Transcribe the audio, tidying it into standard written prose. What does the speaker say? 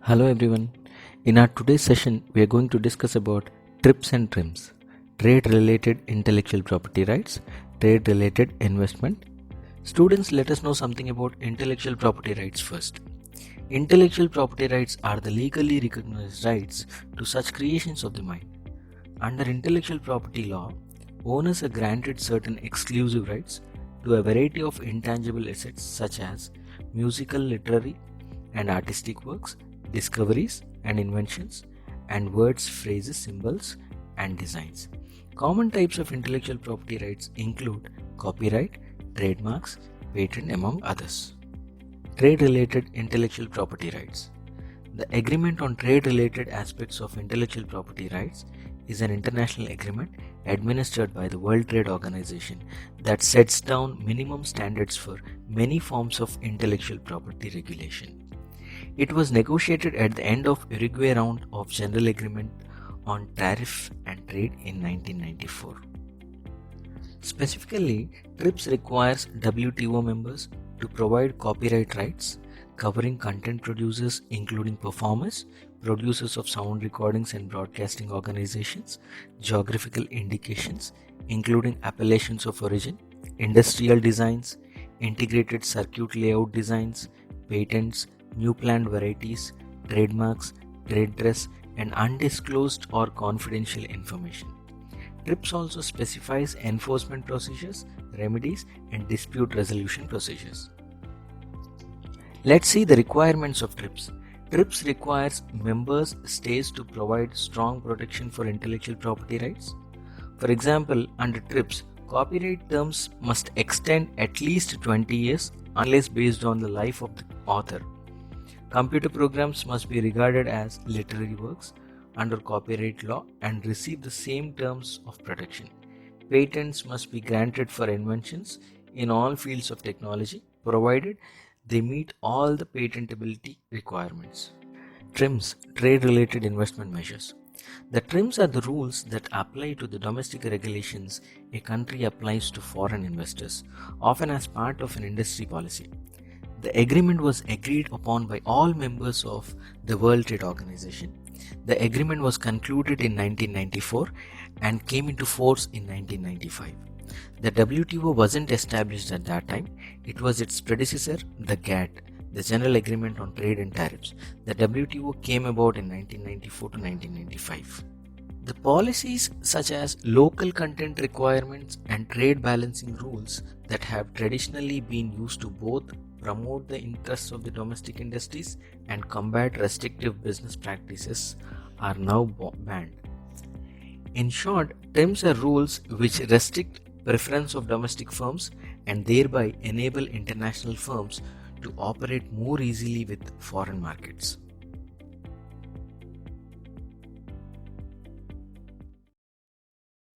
Hello everyone. In our today's session, we are going to discuss about TRIPS and TRIMS, trade-related intellectual property rights, trade-related investment. Students, let us know something about intellectual property rights first. Intellectual property rights are the legally recognized rights to such creations of the mind. Under intellectual property law, owners are granted certain exclusive rights to a variety of intangible assets such as musical, literary, and artistic works, discoveries and inventions, and words, phrases, symbols, and designs. Common types of intellectual property rights include copyright, trademarks, patent, among others. Trade-related intellectual property rights. The Agreement on Trade-related Aspects of Intellectual Property Rights is an international agreement administered by the World Trade Organization that sets down minimum standards for many forms of intellectual property regulation. It was negotiated at the end of Uruguay round of General Agreement on Tariff and Trade in 1994. Specifically, TRIPS requires WTO members to provide copyright rights covering content producers including performers, producers of sound recordings and broadcasting organizations, geographical indications including appellations of origin, industrial designs, integrated circuit layout designs, patents, new plant varieties, trademarks, trade dress, and undisclosed or confidential information. TRIPS also specifies enforcement procedures, remedies, and dispute resolution procedures. Let's see the requirements of TRIPS. TRIPS requires members states to provide strong protection for intellectual property rights. For example, under TRIPS, copyright terms must extend at least 20 years unless based on the life of the author. Computer programs must be regarded as literary works under copyright law and receive the same terms of protection. Patents must be granted for inventions in all fields of technology, provided they meet all the patentability requirements. TRIMS, Trade-Related Investment Measures. The TRIMS are the rules that apply to the domestic regulations a country applies to foreign investors, often as part of an industry policy. The agreement was agreed upon by all members of the World Trade Organization. The agreement was concluded in 1994 and came into force in 1995. The WTO wasn't established at that time. It was its predecessor, the GATT, the General Agreement on Trade and Tariffs. The WTO came about in 1994 to 1995. The policies such as local content requirements and trade balancing rules that have traditionally been used to both promote the interests of the domestic industries and combat restrictive business practices are now banned. In short, TRIMS are rules which restrict preference of domestic firms and thereby enable international firms to operate more easily with foreign markets.